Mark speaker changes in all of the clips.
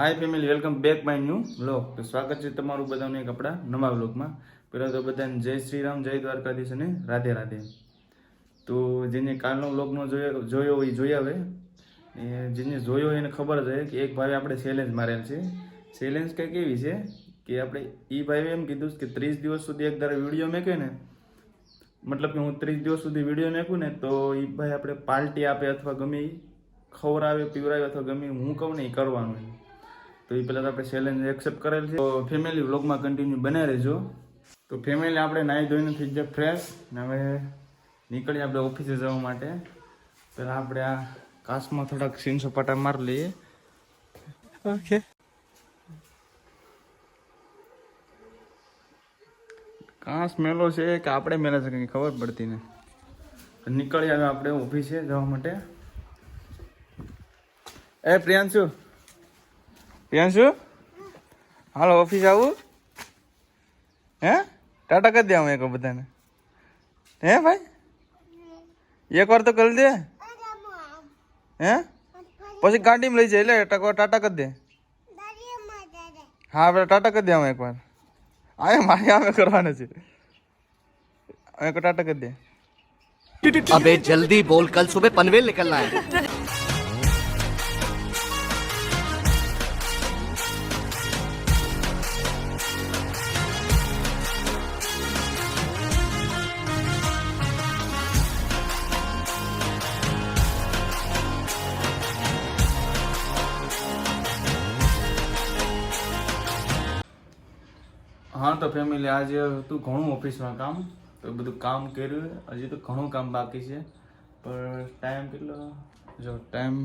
Speaker 1: Hi family, welcome back my new vlog. તો સ્વાગત છે તમારું બધાનું એક આપણા નવા વ્લોગમાં. પહેલાં તો બધાને જય શ્રી રામ, જય દ્વારકાધીશ અને રાધે રાધે. તો જેને કાલનો વ્લોગનો જોયો હોય જોઈ આવે, જેને જોયો હોય એને ખબર જ હોય કે એક ભાઈ આપણે ચેલેન્જ મારેલ છે. ચેલેન્જ કંઈક એવી છે કે આપણે એ ભાઈએ એમ કીધું કે 30 દિવસ સુધી એક ધારો વિડીયો મેકે ને, મતલબ કે હું 30 દિવસ સુધી વિડીયો મેકું ને તો એ ભાઈ આપણે પાર્ટી આપે અથવા ગમે એ ખવડાવે પીવડાવે અથવા ગમે હું કહું ને એ કરવાનું. તો એ પહેલાં આપણે ચેલેન્જ એક્સેપ્ટ કરેલ છે. તો ફેમિલી વ્લોગમાં કન્ટિન્યુ બનાવી રહેજો. તો ફેમિલી આપણે નાહી ધોઈને થઈ જાય ફ્રેશ ને હવે નીકળીએ આપણે ઓફિસે જવા માટે. પહેલાં આપણે આ કાચમાં થોડાક સીન સપાટા મારી લઈએ. ઓકે, કાંસ મેલો છે કે આપણે મેલા છે કંઈ ખબર પડતી ને. નીકળી આવે આપણે ઓફિસે જવા માટે. એ પ્રિયાંશુ હાલો ઓફિસ આવું? હે ટાટા કરી દે આમ એક બધાને. હે ભાઈ એક વાર તો કરી દે. હે પછી ગાડીમાં લઈ જાય એટલે ટાટા કરી દે. હા આપણે ટાટા કરી દે આમ એકવાર. આ મારે આમે કરવાનું છે. એક ટાટા કરી દે.
Speaker 2: अबे जल्दी बोल, कल सुबह पनवेल निकलना है.
Speaker 1: હા તો ફેમિલી આજે હતું ઘણું ઓફિસમાં કામ. તો બધું કામ કર્યું. હજી તો ઘણું કામ બાકી છે. પણ ટાઈમ કેટલો જો ટાઈમ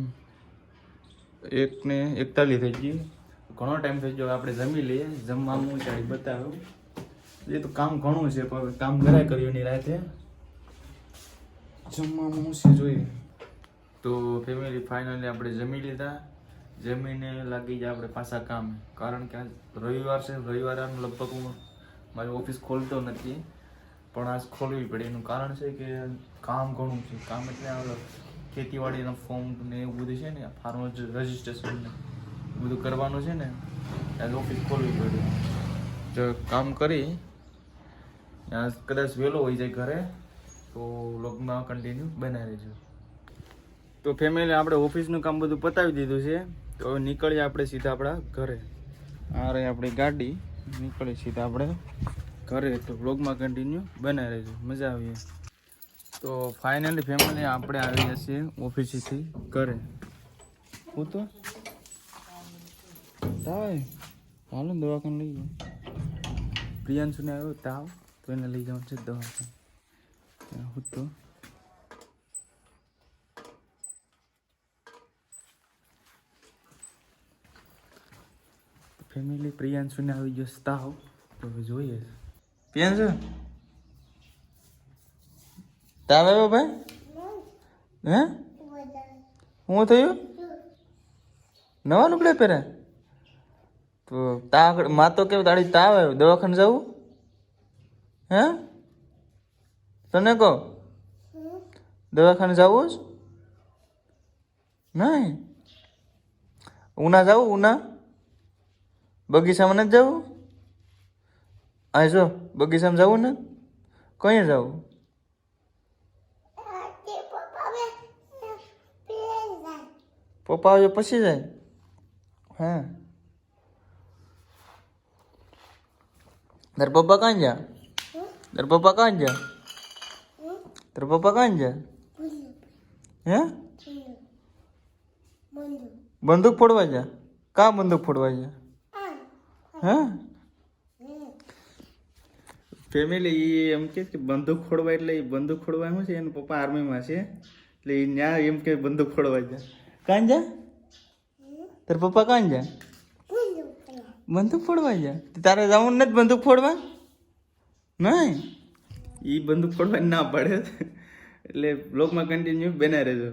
Speaker 1: 1:41 થઈ ગઈ. ઘણો ટાઈમ થઈ ગયો. આપણે જમી લઈએ. જમવામાં હું ચાલી બતાવ્યું. એ તો કામ ઘણું છે પણ કામ કરાય કર્યું ની રાતે. જમવામાં હું છે જોઈએ. તો ફેમિલી ફાઇનલી આપણે જમી લીધા. જમીને લાગી જાય આપણે પાછા કામ. કારણ કે આજ રવિવાર છે. રવિવારે લગભગ હું મારી ઓફિસ ખોલતો નથી પણ આજ ખોલવી પડે. એનું કારણ છે કે કામ ઘણું છે. કામ એટલે ખેતીવાડીના ફોર્મ ને એવું બધું છે ને, ફાર્મર રજિસ્ટ્રેશન ને બધું કરવાનું છે ને, આજ ઓફિસ ખોલવી પડે. જો કામ કરી કદાચ વહેલો હોઈ જાય ઘરે તો વ્લોગમાં કન્ટિન્યુ બનાવી રહેજો. તો ફેમિલી આપણે ઓફિસનું કામ બધું પતાવી દીધું છે. તો હવે નીકળીએ આપણે સીધા આપણા ઘરે. આ રહી આપણી ગાડી. નીકળીએ સીધા આપણે ઘરે. તો વ્લોગમાં કન્ટિન્યુ બનાવી રહેજો, મજા આવીએ. તો ફાઇનલી ફેમિલી આપણે આવી ગયા છીએ ઓફિસેથી ઘરે. હું તો તાવ હાલો દવાખાને લઈ જાઉં. પ્રિયાંશુને આવ્યો તાવ તો એને લઈ જવાનું છે દવાખાને. હું તો ફેમિલી પ્રિયાંશુને આવી ગયો તાવ. તો હવે જોઈએ. પ્રિયાંશુ તાવ આવ્યો ભાઈ? હે શું થયું? નવા લુગડા પહેર્યા? તો માં તો કેવું તાળી તાવ આવ્યો, દવાખાને જવું? હે તને કહો દવાખાને જવું જ નહીં? ઉના જવું? ઉના બગીચામાં નથી જવું? આ જો બગીચામાં જવું ને? કઈ જવું? પપ્પા આવે પછી જાય? હા તાર પપ્પા કાં જા? તાર પપ્પા કાં જા? તાર પપ્પા કાં જા? હે બંદૂક ફોડવા જા? કાં બંદૂક ફોડવા જા? હા ફેમિલી એમ કે બંદૂક ફોડવા એટલે બંદૂક ફોડવા શું છે? એના પપ્પા આર્મીમાં છે એટલે એ ન્યા એમ કે બંદૂક ફોડવા જા. કાં જા? તાર પપ્પા કાં જા? બંદૂક ફોડવા જા. તારે જવાનું નથી બંદૂક ફોડવા? નહીં એ બંદૂક ફોડવા ના પડે. એટલે બ્લોગમાં કન્ટિન્યુ બનાવી રહેજો.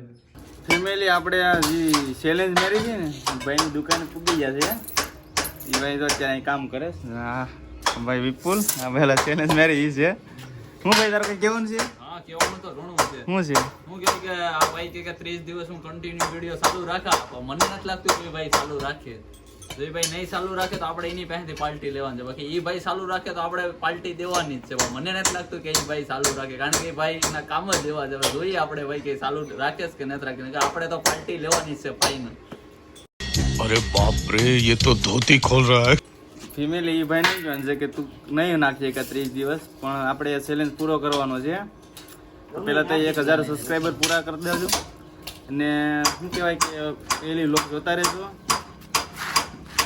Speaker 1: ફેમિલી આપણે આ જે ચેલેન્જ મારી છે ને, ભાઈની દુકાને પૂગી ગયા છે. એ ભાઈ તો અત્યારે અહીં કામ કરે. હા ભાઈ વિપુલ આ પહેલા ચેલેન્જ મારી છે. હું ભાઈ તારે કંઈ કેવું છે?
Speaker 3: હા કેવાનું તો ઘણું છે.
Speaker 1: શું છે?
Speaker 3: હું કેવું કે આ ભાઈ કે 30 દિવસ હું કન્ટિન્યુ વિડિયો ચાલુ રાખા પણ મને નથી લાગતું કે ભાઈ ચાલુ રાખે. જો એ ભાઈ નહીં ચાલુ રાખે તો આપણે એની પાસેથી પાર્ટી લેવાની છે. બાકી એ ભાઈ ચાલુ રાખે તો આપણે પાર્ટી દેવાની જ છે. પણ મને નથી લાગતું કે એ ભાઈ ચાલુ રાખે, કારણ કે એ ભાઈ એના કામ જ દેવા છે. હવે જોઈએ આપણે ભાઈ કે ચાલુ રાખે છે કે નથી રાખે. આપણે તો પાર્ટી લેવાની જ છે ફાઇનલ.
Speaker 4: अरे बाप रे ये तो धोती खोल रहा है.
Speaker 1: ફેમિલી એ ભાઈ નહીં જોવાનું છે કે તું નહીં નાખીએ કે 30 દિવસ, પણ આપણે ચેલેન્જ પૂરો કરવાનો છે. તો પહેલાં તો 1000 સબસ્ક્રાઈબર પૂરા કરી દેજો, અને શું કહેવાય કે પેલી લોક જોતા રહેજો.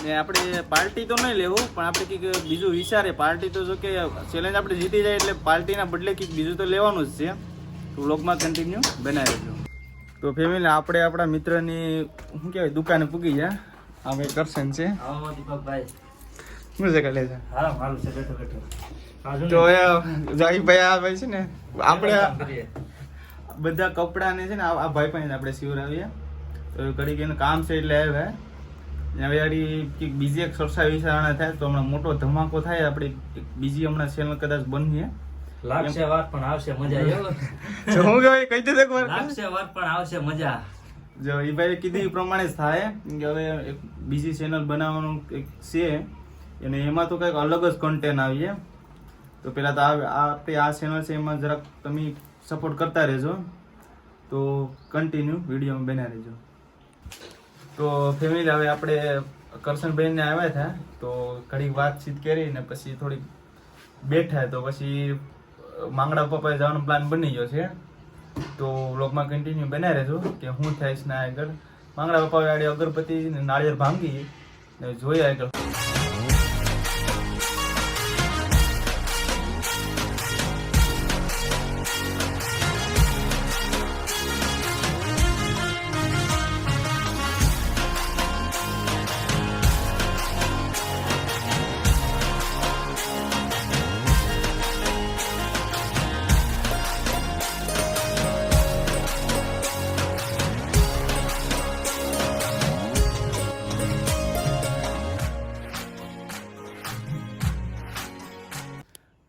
Speaker 1: ને આપણે પાર્ટી તો નહીં લેવું, પણ આપણે કંઈક બીજું વિચારે. પાર્ટી તો જો કે ચેલેન્જ આપણે જીતી જાય એટલે પાર્ટીના બદલે કંઈક બીજું તો લેવાનું જ છે. તો વ્લોગમાં કન્ટિન્યુ બનાવી રહેજો. તો ફેમિલી આપણે આપણા મિત્રની શું કહેવાય દુકાને પૂગી ગયા. આ ભાઈ કરશન છે. શું છે કાલે છે? તો ભાઈ આ ભાઈ છે ને આપણે બધા કપડાને છે ને આ ભાઈ પાસે આપણે સિવડાવીએ. તો ઘડીક એનું કામ છે એટલે આવ્યા. હવે કંઈક બીજી એક સરસા વિચારણા થાય તો હમણાં મોટો ધમાકો થાય. આપણે બીજી હમણાં ચેનલ કદાચ બનીએ.
Speaker 5: લાગશે વાર પણ આવશે મજા.
Speaker 1: જો હું કહેવાય કહી દે એકવાર.
Speaker 5: લાગશે વાર પણ આવશે મજા.
Speaker 1: જો એ ભાઈ કીધું એ પ્રમાણે જ થાય કે હવે એક બીજી ચેનલ બનાવવાનું એક છે, અને એમાં તો કંઈક અલગ જ કન્ટેન્ટ આવીએ. તો પહેલાં તો આપણે આ ચેનલ છે એમાં જરાક તમે સપોર્ટ કરતા રહેજો. તો કન્ટિન્યુ વિડીયોમાં બન્યા રહેજો. તો ફેમિલી હવે આપણે કરશનભાઈને આવ્યા હતા, તો ઘડીક વાતચીત કરીને પછી થોડીક બેઠા. તો પછી માંગડા પપ્પાએ જવાનો પ્લાન બની ગયો છે. તો વ્લોગમાં કન્ટિન્યુ બનાવી રહેજો કે હું થઈશ ને આગળ. માંગડા પપ્પાએ આડી અગરબત્તી ને નાળિયેર ભાંગી ને જોઈએ આગળ.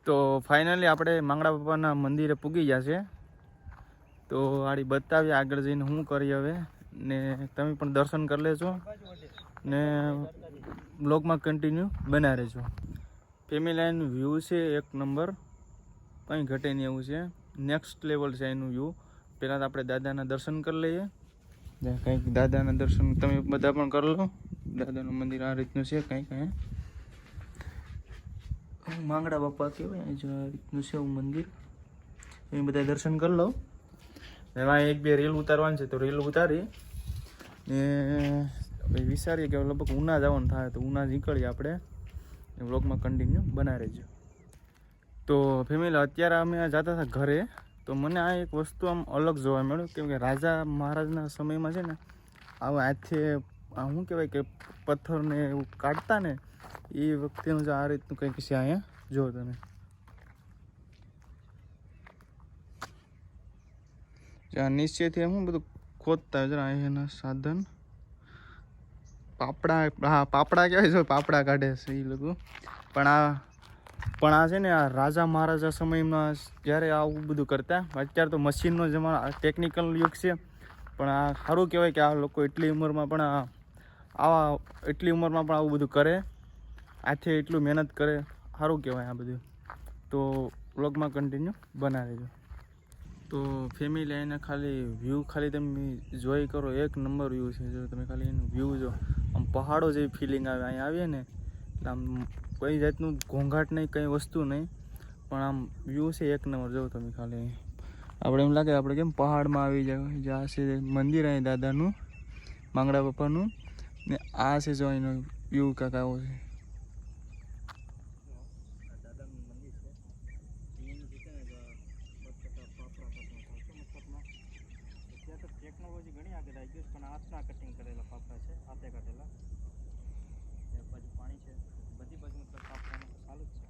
Speaker 1: તો ફાઇનલી આપણે માંગડા બાપાના મંદિરે પૂગી ગયા છે. તો આડી બતાવીએ આગળ જઈને શું કરીએ હવે, ને તમે પણ દર્શન કરી લેજો ને બ્લોગમાં કન્ટિન્યુ બનાવી રહેજો. ફેમિલી એનું વ્યૂ છે એક નંબર, કંઈ ઘટે નહીં એવું છે. નેક્સ્ટ લેવલ છે એનું વ્યૂ. પહેલાં તો આપણે દાદાના દર્શન કરી લઈએ. કંઈક દાદાના દર્શન તમે બધા પણ કરી લો. દાદાનું મંદિર આ રીતનું છે કંઈક. માંગડા બાપા કહેવાય આ રીતનું છે એવું મંદિર. એ બધા દર્શન કરી લો. એમાં એક બે રેલ ઉતારવાની છે, તો રેલ ઉતારી ને વિચારીએ કે લગભગ ઉના જવાનું થાય તો ઉના નીકળીએ આપણે. વ્લોગમાં કન્ટિન્યુ બનાવી રહેજો. તો ફેમિલી અત્યારે અમે જતા હતા ઘરે, તો મને આ એક વસ્તુ આમ અલગ જોવા મળ્યું. કેમ કે રાજા મહારાજના સમયમાં છે ને આવા હાથે શું કહેવાય કે પથ્થરને એવું કાઢતા ને, એ વખતેનું જો આ રીતનું કંઈક છે અહીંયા જો તમે. જ્યાં નીચેથી શું બધું ખોદતા જરા એના સાધન પાપડા, હા પાપડા કહેવાય છે, પાપડા કાઢે છે એ લોકો. પણ આ છે ને આ રાજા મહારાજા સમયમાં જ્યારે આવું બધું કરતા. અત્યારે તો મશીનનો જમાનો, ટેકનિકલ યુગ છે, પણ આ સારું કહેવાય કે આ લોકો એટલી ઉંમરમાં પણ આવું બધું કરે. આથી એટલું મહેનત કરે, સારું કહેવાય આ બધું. તો વ્લોગમાં કન્ટિન્યુ બનાવી દેજો. તો ફેમિલી એને ખાલી વ્યૂ ખાલી તમે જોઈ કરો, એક નંબર વ્યૂ છે. જો તમે ખાલી એનું વ્યૂ જો, આમ પહાડો જેવી ફિલિંગ આવે. અહીંયા આવીએ ને એટલે આમ કોઈ જાતનું ઘોંઘાટ નહીં, કંઈ વસ્તુ નહીં, પણ આમ વ્યૂ છે એક નંબર. જો તમે ખાલી આપણે એમ લાગે આપણે કેમ પહાડમાં આવી જાય. જ્યાં છે મંદિર અહીં દાદાનું, માંગડા પપ્પાનું, ને આ છે જો એનો વ્યૂ કાંક આવો છે. ટેકનોલોજી ઘણી આગળ આવી ગઈ, પણ હાથના કટિંગ કરેલા પાપડા છે, હાથે કાઢેલા. એક બાજુ પાણી છે, બધી બાજુ મતલબ પાપડાનું ચાલુ જ છે.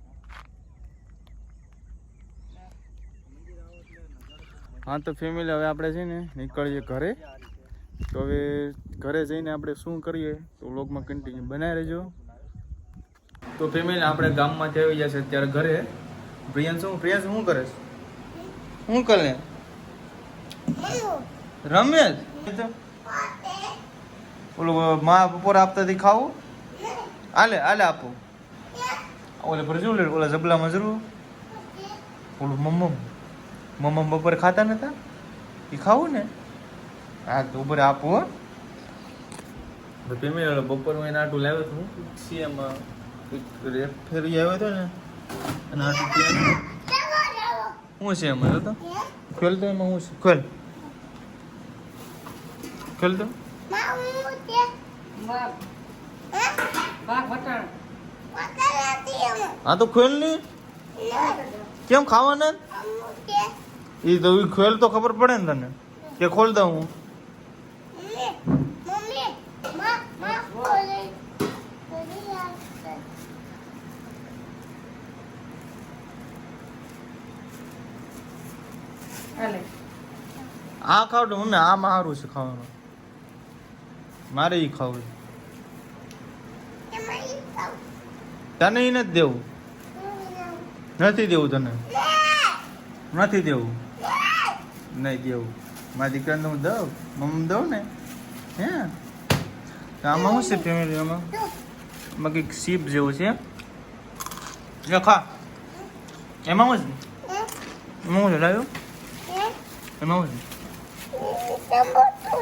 Speaker 1: હા તો ફેમિલી હવે આપણે છે ને નીકળીએ ઘરે. તો હવે ઘરે જઈને આપણે શું કરીએ તો વ્લોગમાં કન્ટિન્યુ બનાવી રહેજો. તો ફેમિલી આપણે ગામમાંથી આવી જશે અત્યારે ઘરે. પ્રિયાંશ શું કરે છે? શું કરે? રમેશ ઓલું મા બપોરે આપતાથી ખાવું આલે આપો ઓલે પર શું લે ઓલા જબલામાં જરૂર ઓલું મમ્મ બપોરે ખાતા નતા એ ખાવું ને હા તો બપોરે આપો હો ફેમિલી બપોર હું એના આટું લાવ્યો હતું સીએમાં રેપ ફેરી આવ્યો હતો ને અને આટું શું છે એમાં તો ખોલ તો એમાં શું છે ખોલ તો હા તો ખોલ ની કેમ ખાવાના એ તો ખોલ તો ખબર પડે ને તને કે ખોલ દઉં હું આ ખાવ હું ને આમાં સારું છે ખાવાનું મારે ઈ ખાવું તને ઈ નથી દેવું નથી દેવું તને નથી દેવું નહીં દેવું મારી દીકરાને હું દઉં મમ્મી દઉં ને હે તો આમાં શું છે ફેમિલી આમાં કંઈક સીપ જેવું છે ખા એમાં શું છે એમાં શું છે લાવ્યો એમાં શું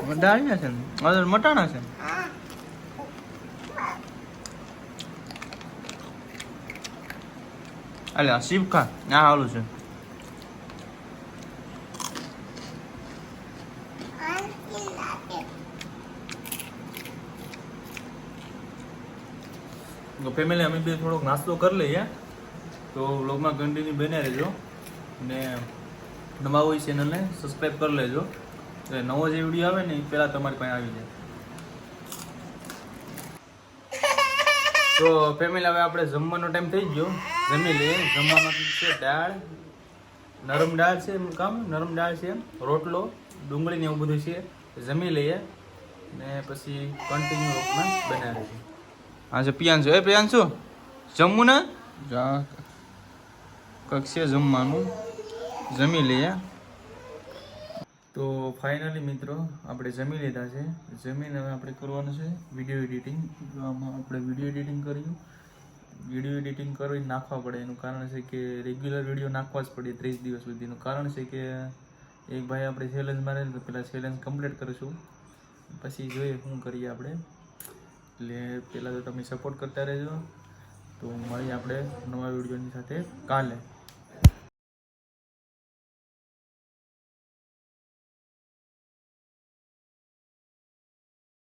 Speaker 1: છે ડાળીના છે ને મટાણા છે અલે આ સીપ ખા આ હાલું છે તો ફેમિલી અમે બી થોડોક નાસ્તો કરી લઈએ તો વ્લોગમાં કન્ટિન્યુ બને રહેજો ને નવા હોય ચેનલને સબસ્ક્રાઈબ કરી લેજો એટલે નવો જે વિડીયો આવે ને એ પહેલાં તમારી પાસે આવી જાય તો ફેમિલી હવે આપણે જમવાનો ટાઈમ થઈ ગયો જમી લઈએ જમવામાં છે દાળ નરમ દાળ છે નરમ દાળ છે રોટલો ડુંગળી ને એવું બધું છે જમી લઈએ ને પછી કન્ટિન્યુ વ્લોગમાં બન્યા રહેજો હા છે પિયાંશુ પિયાંશુ જમવું ને કંઈક છે જમવાનું જમી લઈએ તો ફાઇનલી મિત્રો આપણે જમી લીધા છે જમીને હવે આપણે કરવાનું છે વિડીયો એડિટિંગ આમાં આપણે વિડીયો એડિટિંગ કર્યું વિડીયો એડિટિંગ કરી નાખવા પડે એનું કારણ છે કે રેગ્યુલર વિડીયો નાખવા જ પડે 30 દિવસ સુધીનું કારણ છે કે એક ભાઈ આપણે ચેલેન્જ મારેલ તો પેલા ચેલેન્જ કમ્પ્લીટ કરીશું પછી જોઈએ શું કરીએ આપણે એટલે પહેલાં તો તમે સપોર્ટ કરતા રહેજો તો મળીએ આપણે નવા વિડીયોની સાથે કાલે